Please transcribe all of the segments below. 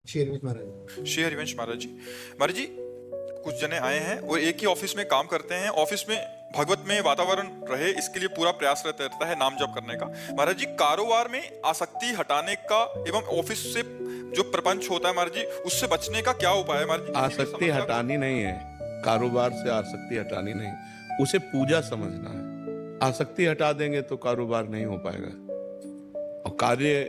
श्री हरिवंश महाराज। श्री हरिवंश महाराज जी। महाराज जी, कुछ जने आए हैं और एक ही ऑफिस में काम करते हैं। ऑफिस में भगवत में वातावरण रहे, इसके लिए पूरा प्रयास रहता है नाम जप करने का। महाराज जी, कारोबार में आसक्ति हटाने का एवं ऑफिस से जो प्रपंच होता है महाराज जी, उससे बचने का क्या उपाय है महाराज जी? आसक्ति हटानी नहीं है, कारोबार से आसक्ति हटानी नहीं, उसे पूजा समझना है। आसक्ति हटा देंगे तो कारोबार नहीं हो पाएगा। और कार्य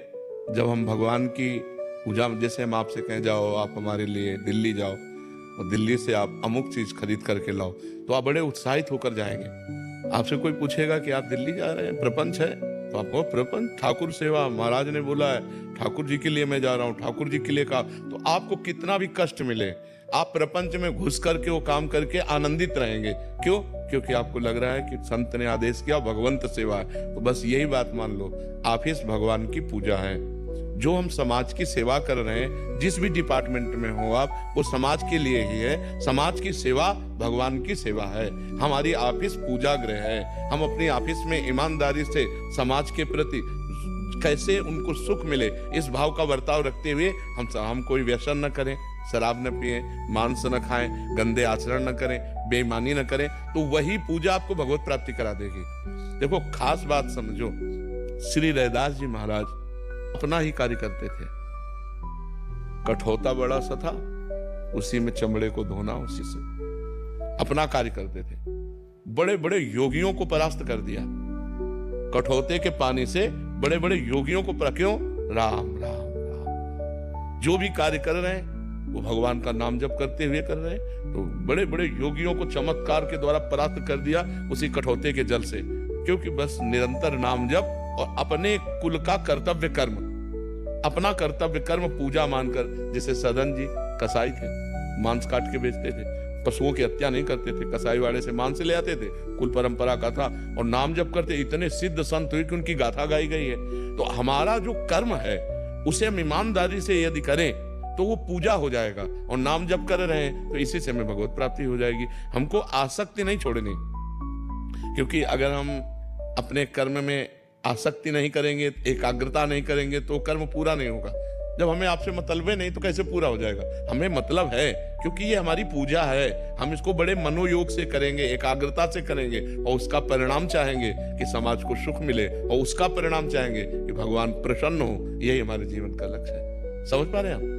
जब हम भगवान की पूजा, जैसे हम आपसे कहें जाओ आप हमारे लिए दिल्ली जाओ और दिल्ली से आप अमुक चीज खरीद करके लाओ, तो आप बड़े उत्साहित होकर जाएंगे। आपसे कोई पूछेगा कि आप दिल्ली जा रहे हैं, प्रपंच है, तो आपको प्रपंच, ठाकुर सेवा, महाराज ने बोला है ठाकुर जी के लिए मैं जा रहा हूँ, ठाकुर जी के लिए कहा, तो आपको कितना भी कष्ट मिले आप प्रपंच में घुस करके वो काम करके आनंदित रहेंगे। क्यों? क्योंकि आपको लग रहा है कि संत ने आदेश किया, भगवंत सेवा है। तो बस यही बात मान लो, ऑफिस भगवान की पूजा है। जो हम समाज की सेवा कर रहे हैं, जिस भी डिपार्टमेंट में हो आप, वो समाज के लिए ही है। समाज की सेवा भगवान की सेवा है। हमारी ऑफिस पूजा गृह है। हम अपनी ऑफिस में ईमानदारी से समाज के प्रति कैसे उनको सुख मिले, इस भाव का बर्ताव रखते हुए हम कोई व्यसन न करें, शराब न पिए, मांस न खाएं, गंदे आचरण न करें, बेईमानी न करें, तो वही पूजा आपको भगवत प्राप्ति करा देगी। देखो, खास बात समझो, श्री रैदास जी महाराज अपना ही कार्य करते थे। कठौता बड़ा सा था, उसी में चमड़े को धोना, उसी से अपना कार्य करते थे। बड़े बड़े योगियों को परास्त कर दिया कठौते के पानी से। बड़े बड़े योगियों को क्यों? राम राम राम। जो भी कार्य कर रहे हैं वो भगवान का नाम जप करते हुए कर रहे हैं। तो बड़े बड़े योगियों को चमत्कार के द्वारा परास्त कर दिया उसी कठौते के जल से। क्योंकि बस निरंतर नाम जप और अपने कुल का कर्तव्य कर्म, अपना कर्तव्य कर्म पूजा मानकर। जैसे सदन जी कसाई थे, मांस काट के बेचते थे, पशुओं की हत्या नहीं करते थे, कसाई वाले से मांस ले आते थे, कुल परंपरा का था। और नाम जप करते, इतने सिद्ध संत हुए कि उनकी गाथा गाई गई है। तो हमारा जो कर्म है उसे हम ईमानदारी से यदि करें तो वो पूजा हो जाएगा। और नाम जप कर रहे हैं तो इसी से हमें भगवत प्राप्ति हो जाएगी। हमको आसक्ति नहीं छोड़नी, क्योंकि अगर हम अपने कर्म में आसक्ति नहीं करेंगे, एकाग्रता नहीं करेंगे, तो कर्म पूरा नहीं होगा। जब हमें आपसे मतलब नहीं तो कैसे पूरा हो जाएगा? हमें मतलब है, क्योंकि ये हमारी पूजा है। हम इसको बड़े मनोयोग से करेंगे, एकाग्रता से करेंगे, और उसका परिणाम चाहेंगे कि समाज को सुख मिले, और उसका परिणाम चाहेंगे कि भगवान प्रसन्न हो। यही हमारे जीवन का लक्ष्य है। समझ पा रहे हैं आप?